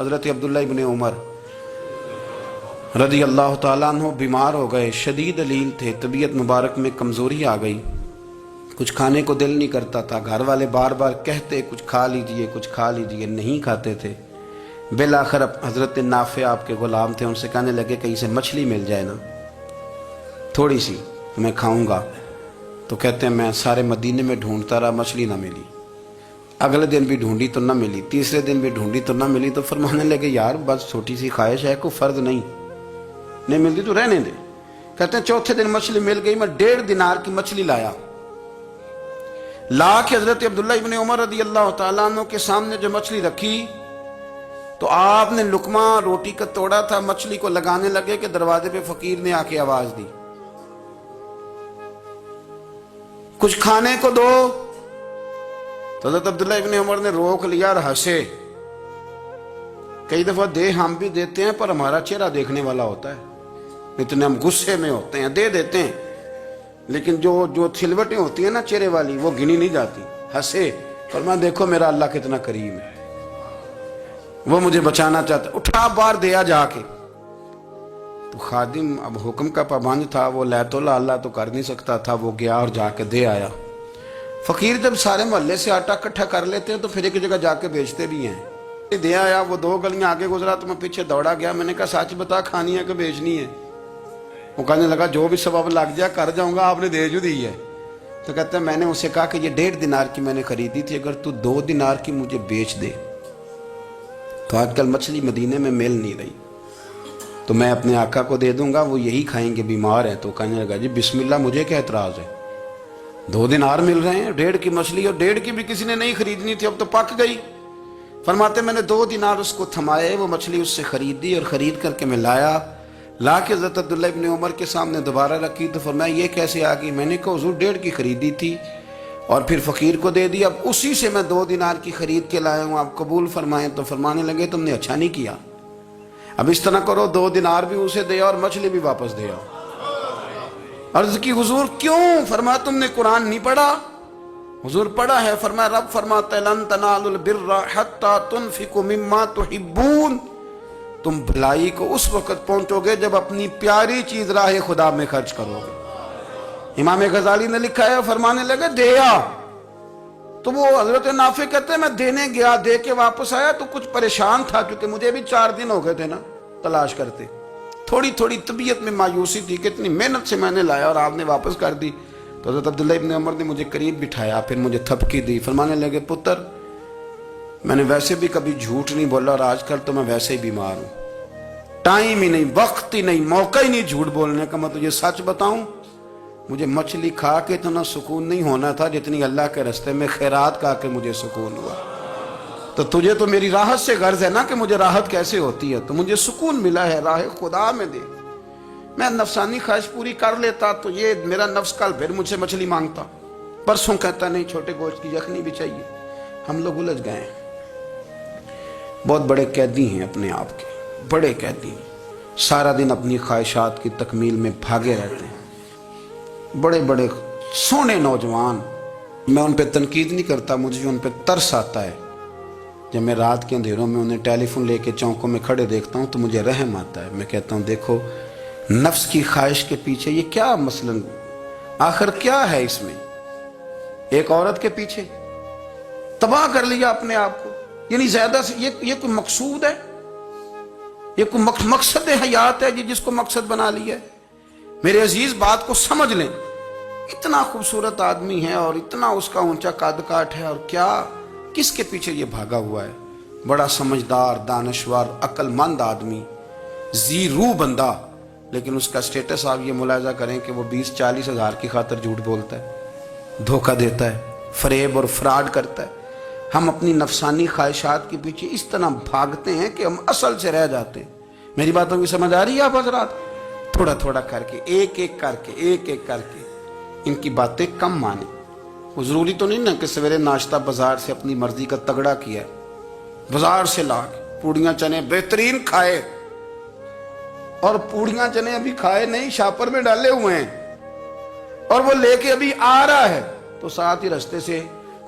حضرت عبداللہ ابن عمر رضی اللہ تعالیٰ عنہ بیمار ہو گئے، شدید علیل تھے، طبیعت مبارک میں کمزوری آ گئی، کچھ کھانے کو دل نہیں کرتا تھا، گھر والے بار بار کہتے کچھ کھا لیجئے کچھ کھا لیجئے، نہیں کھاتے تھے۔ بالآخر حضرت نافع آپ کے غلام تھے، ان سے کہنے لگے کہیں سے مچھلی مل جائے نا تھوڑی سی میں کھاؤں گا، تو کہتے ہیں میں سارے مدینے میں ڈھونڈتا رہا، مچھلی نہ ملی، اگلے دن بھی ڈھونڈی تو نہ ملی، تیسرے دن بھی ڈھونڈی تو نہ ملی، تو فرمانے لگے یار بس چھوٹی سی خواہش ہے، کوئی فرض نہیں ملتی تو رہنے دے۔ کہتے ہیں چوتھے دن مچھلی مل گئی، میں 1.5 دینار کی مچھلی لایا، لا کے حضرت عبداللہ ابن عمر رضی اللہ تعالیٰ عنہ کے سامنے جو مچھلی رکھی تو آپ نے لقمہ روٹی کا توڑا تھا، مچھلی کو لگانے لگے کہ دروازے پہ فقیر نے آ کے آواز دی کچھ کھانے کو دو، تو حضرت عبداللہ ابن عمر نے روک لیا اور ہنسے۔ کئی دفعہ دے ہم بھی دیتے ہیں پر ہمارا چہرہ دیکھنے والا ہوتا ہے، اتنے ہم غصے میں ہوتے ہیں دے دیتے ہیں، لیکن جو چھلوٹیں ہوتی ہیں نا چہرے والی وہ گنی نہیں جاتی۔ ہنسے، فرمایا دیکھو میرا اللہ کتنا کریم ہے، وہ مجھے بچانا چاہتا ہے، اٹھا بار دیا جا کے۔ تو خادم اب حکم کا پابند تھا، وہ لیت اللہ تو کر نہیں سکتا تھا، وہ گیا اور جا کے دے آیا۔ فقیر جب سارے محلے سے آٹا اکٹھا کر لیتے ہیں تو پھر ایک جگہ جا کے بیچتے بھی ہیں۔ دے آیا، وہ 2 گلیاں آگے گزرا تو میں پیچھے دوڑا گیا، میں نے کہا سچ بتا کھانی ہے کہ بیچنی ہے؟ وہ کہنے لگا جو بھی سبب لگ جائے کر جاؤں گا، آپ نے دے جو دی ہے۔ تو کہتا ہے میں نے اسے کہا کہ یہ 1.5 دینار کی میں نے خریدی تھی، اگر تو 2 دینار کی مجھے بیچ دے تو آج کل مچھلی مدینے میں مل نہیں رہی، تو میں اپنے آقا کو دے دوں گا، وہ یہی کھائیں گے، بیمار ہیں۔ تو کہنے لگا جی بسم اللہ، مجھے کیا اعتراض ہے، 2 دینار مل رہے ہیں، 1.5 کی مچھلی، اور 1.5 کی بھی کسی نے نہیں خریدنی تھی، اب تو پک گئی۔ فرماتے میں نے 2 دینار اس کو تھمائے، وہ مچھلی اس سے خریدی اور خرید کر کے میں لا کے حضرت عبداللہ ابن عمر کے سامنے دوبارہ رکھی، تو فرمایا یہ کیسے آ گئی؟ میں نے کہا حضور 1.5 کی خریدی تھی اور پھر فقیر کو دے دی، اب اسی سے میں 2 دینار کی خرید کے لایا ہوں، آپ قبول فرمائیں۔ تو فرمانے لگے تم نے اچھا نہیں کیا، اب اس طرح کرو 2 دینار بھی اسے دے اور مچھلی بھی واپس دے آؤ۔ عرض کی حضور کیوں؟ فرمایا تم نے قرآن نہیں پڑھا؟ حضور پڑھا ہے۔ فرمایا رب فرماتا ہے لن تنالوا البر حتی تنفقوا مما تحبون، تم بھلائی کو اس وقت پہنچو گے جب اپنی پیاری چیز راہ خدا میں خرچ کرو گے۔ امام غزالی نے لکھا ہے، فرمانے لگے دیا، تو وہ حضرت نافع کہتے ہیں میں دینے گیا، دے کے واپس آیا تو کچھ پریشان تھا، کیونکہ مجھے بھی 4 دن ہو گئے تھے نا تلاش کرتے، تھوڑی تھوڑی طبیعت میں مایوسی تھی کہ اتنی محنت سے میں نے لایا اور آپ نے واپس کر دی۔ تو حضرت عبداللہ ابن عمر نے مجھے قریب بٹھایا، پھر مجھے تھپکی دی، فرمانے لگے پتر میں نے ویسے بھی کبھی جھوٹ نہیں بولا، اور آج کل تو میں ویسے ہی بیمار ہوں، ٹائم ہی نہیں، وقت ہی نہیں، موقع ہی نہیں جھوٹ بولنے کا، میں تجھے سچ بتاؤں مجھے مچھلی کھا کے اتنا سکون نہیں ہونا تھا جتنی اللہ کے راستے میں خیرات کھا کے مجھے سکون ہوا۔ تو تجھے تو میری راحت سے غرض ہے نا کہ مجھے راحت کیسے ہوتی ہے، تو مجھے سکون ملا ہے راہ خدا میں دے، میں نفسانی خواہش پوری کر لیتا تو یہ میرا نفس کل پھر مجھ سے مچھلی مانگتا، پرسوں کہتا نہیں چھوٹے گوشت کی یخنی بھی چاہیے۔ ہم لوگ الجھ گئے ہیں، بہت بڑے قیدی ہیں اپنے آپ کے، بڑے قیدی، سارا دن اپنی خواہشات کی تکمیل میں بھاگے رہتے ہیں، بڑے بڑے سونے نوجوان۔ میں ان پہ تنقید نہیں کرتا، مجھے ان پہ ترس آتا ہے، جب میں رات کے اندھیروں میں انہیں ٹیلی فون لے کے چوکوں میں کھڑے دیکھتا ہوں تو مجھے رحم آتا ہے۔ میں کہتا ہوں دیکھو نفس کی خواہش کے پیچھے یہ کیا مثلاً آخر کیا ہے اس میں، ایک عورت کے پیچھے تباہ کر لیا اپنے آپ کو، یعنی زیادہ سے یہ کوئی مقصود ہے، یہ کوئی مقصد حیات ہے جس کو مقصد بنا لیا ہے؟ میرے عزیز بات کو سمجھ لیں، اتنا خوبصورت آدمی ہے اور اتنا اس کا اونچا قد کاٹ ہے، اور کیا کس کے پیچھے یہ بھاگا ہوا ہے؟ بڑا سمجھدار، دانشور، عقل مند آدمی، ذی روح بندہ، لیکن اس کا سٹیٹس آپ یہ ملاحظہ کریں کہ وہ 20-40 ہزار کی خاطر جھوٹ بولتا ہے، دھوکہ دیتا ہے، فریب اور فراڈ کرتا ہے۔ ہم اپنی نفسانی خواہشات کے پیچھے اس طرح بھاگتے ہیں کہ ہم اصل سے رہ جاتے ہیں۔ میری باتوں کی سمجھ آ رہی ہے آپ حضرات؟ تھوڑا تھوڑا کر کے، ایک ایک کر کے ان کی باتیں کم مانیں۔ وہ ضروری تو نہیں نا کہ سویرے ناشتہ بازار سے اپنی مرضی کا تگڑا کیا ہے، بازار سے لا کے پوڑیاں چنے بہترین کھائے، اور پوڑیاں چنے ابھی کھائے نہیں، شاپر میں ڈالے ہوئے ہیں، اور وہ لے کے ابھی آ رہا ہے تو ساتھ ہی رستے سے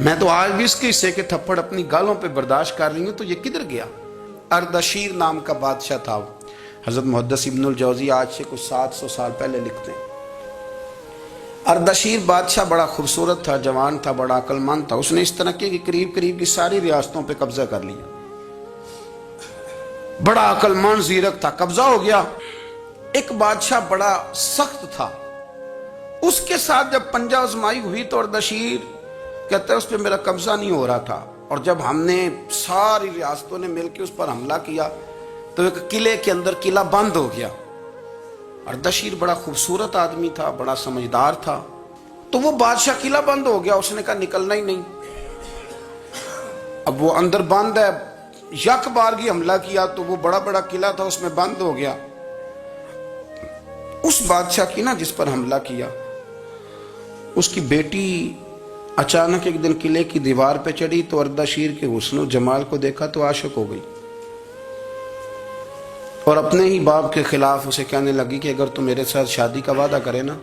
میں تو آج بھی اس کے حصے کے تھپڑ اپنی گالوں پہ برداشت کر رہی ہوں، تو یہ کدھر گیا؟ اردشیر نام کا بادشاہ تھا، حضرت محدث ابن الجوزی آج سے کچھ 700 سال پہلے لکھتے ہیں۔ اردشیر بادشاہ بڑا خوبصورت تھا، جوان تھا، بڑا عقل مند تھا۔ اس نے اس طرح کی قریب کی ساری ریاستوں پہ قبضہ کر لیا۔ بڑا عقل مند زیرک تھا، قبضہ ہو گیا۔ ایک بادشاہ بڑا سخت تھا، اس کے ساتھ جب پنجہ آزمائی ہوئی تو اردشیر کہتا ہے اس پہ میرا قبضہ نہیں ہو رہا تھا، اور جب ہم نے ساری ریاستوں نے مل کے اس پر حملہ کیا تو ایک قلعے کے اندر قلعہ بند ہو گیا۔ اردشیر بڑا خوبصورت آدمی تھا، بڑا سمجھدار تھا، تو وہ بادشاہ قلعہ بند ہو گیا، اس نے کہا نکلنا ہی نہیں۔ اب وہ اندر بند ہے، یک بارگی حملہ کیا تو وہ بڑا قلعہ تھا، اس میں بند ہو گیا۔ اس بادشاہ کی نا جس پر حملہ کیا، اس کی بیٹی اچانک ایک دن قلعے کی دیوار پہ چڑھی تو اردشیر کے حسن و جمال کو دیکھا تو عاشق ہو گئی، اور اپنے ہی باپ کے خلاف اسے کہنے لگی کہ اگر تو میرے ساتھ شادی کا وعدہ کرے نا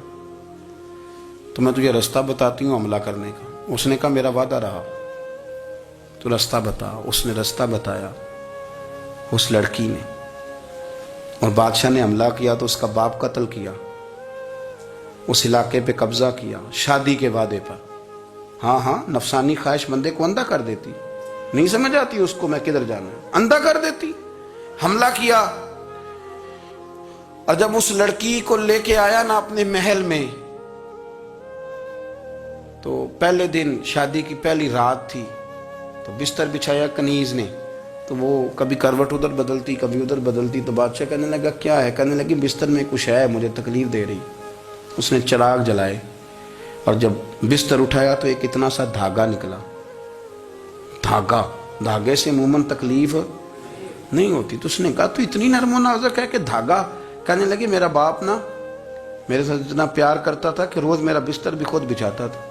تو میں تجھے رستہ بتاتی ہوں حملہ کرنے کا۔ اس نے کہا میرا وعدہ رہا، تو رستہ بتا۔ اس نے رستہ بتایا اس لڑکی نے، اور بادشاہ نے حملہ کیا تو اس کا باپ قتل کیا، اس علاقے پہ قبضہ کیا شادی کے وعدے پر۔ ہاں نفسانی خواہش بندے کو اندھا کر دیتی، نہیں سمجھ آتی اس کو میں کدھر جانا ہے، اندھا کر دیتی۔ حملہ کیا، اور جب اس لڑکی کو لے کے آیا نا اپنے محل میں، تو پہلے دن شادی کی پہلی رات تھی، تو بستر بچھایا کنیز نے، تو وہ کبھی کروٹ ادھر بدلتی کبھی ادھر بدلتی، تو بادشاہ کہنے لگا کیا ہے؟ کہنے لگی بستر میں کچھ ہے، مجھے تکلیف دے رہی۔ اس نے چراغ جلائے، اور جب بستر اٹھایا تو ایک اتنا سا دھاگا نکلا۔ دھاگے سے عموماً تکلیف نہیں ہوتی، تو اس نے کہا تو اتنی نرم و نازک ہے کہ دھاگا؟ کہنے لگی میرا باپ نا میرے ساتھ اتنا پیار کرتا تھا کہ روز میرا بستر بھی خود بچھاتا تھا،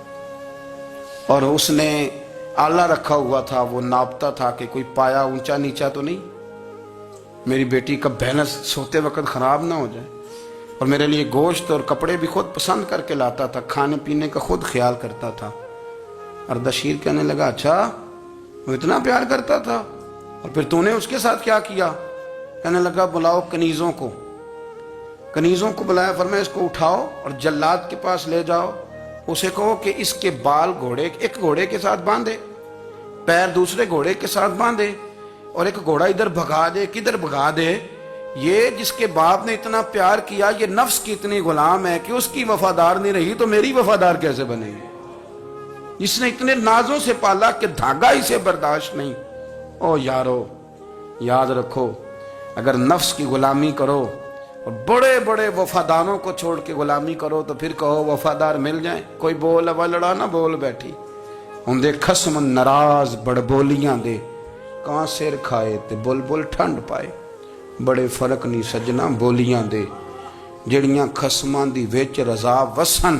اور اس نے آلہ رکھا ہوا تھا، وہ ناپتا تھا کہ کوئی پایا اونچا نیچا تو نہیں، میری بیٹی کا بیلنس سوتے وقت خراب نہ ہو جائے، اور میرے لیے گوشت اور کپڑے بھی خود پسند کر کے لاتا تھا، کھانے پینے کا خود خیال کرتا تھا۔ اردشیر کہنے لگا اچھا وہ اتنا پیار کرتا تھا، اور پھر تو نے اس کے ساتھ کیا کیا؟ کہنے لگا بلاؤ کنیزوں کو بلایا، فرمایا اس کو اٹھاؤ اور جلاد کے پاس لے جاؤ، اسے کہو کہ اس کے بال ایک گھوڑے کے ساتھ باندھے، پیر دوسرے گھوڑے کے ساتھ باندھے، اور ایک گھوڑا ادھر بھگا دے، کدھر بھگا دے، یہ جس کے باپ نے اتنا پیار کیا، یہ نفس کی اتنی غلام ہے کہ اس کی وفادار نہیں رہی تو میری وفادار کیسے بنے گی؟ جس نے اتنے نازوں سے پالا کہ دھاگا اسے برداشت نہیں۔ او یارو، یاد رکھو، اگر نفس کی غلامی کرو اور بڑے بڑے وفاداروں کو چھوڑ کے غلامی کرو تو پھر کہو وفادار مل جائیں، کوئی بول اب لڑا نہ بول بیٹھی ہوں دے خسم ناراض بڑ بولیاں دے، کہاں سر کھائے تے بلبل ٹھنڈ پائے، بڑے فرق نہیں سجنا بولیاں دے، جڑیاں خسماں دی وچ رضا وسن،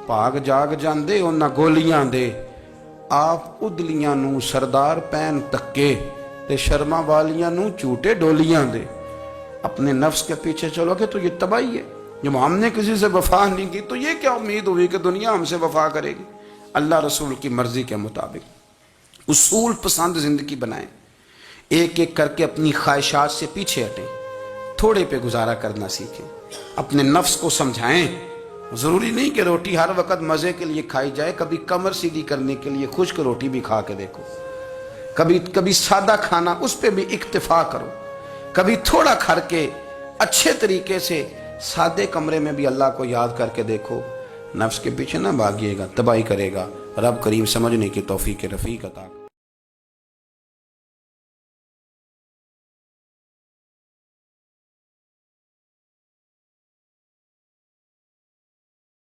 بھاگ جاگ جاندے انہاں گولیاں دے، آپ ادلیاں نو سردار پین تکے تے شرما والیاں نو چوٹے ڈولیاں دے۔ اپنے نفس کے پیچھے چلو گے تو یہ تباہی ہے۔ جب ہم نے کسی سے وفا نہیں کی تو یہ کیا امید ہوئی کہ دنیا ہم سے وفا کرے گی؟ اللہ رسول کی مرضی کے مطابق اصول پسند زندگی بنائیں، ایک ایک کر کے اپنی خواہشات سے پیچھے ہٹیں، تھوڑے پہ گزارا کرنا سیکھیں، اپنے نفس کو سمجھائیں۔ ضروری نہیں کہ روٹی ہر وقت مزے کے لیے کھائی جائے، کبھی کمر سیدھی کرنے کے لیے خشک روٹی بھی کھا کے دیکھو، کبھی سادہ کھانا اس پہ بھی اکتفا کرو، کبھی تھوڑا کھر کے اچھے طریقے سے سادے کمرے میں بھی اللہ کو یاد کر کے دیکھو۔ نفس کے پیچھے نہ بھاگیے گا، تباہی کرے گا۔ رب کریم سمجھنے کی توفیق رفیق عطا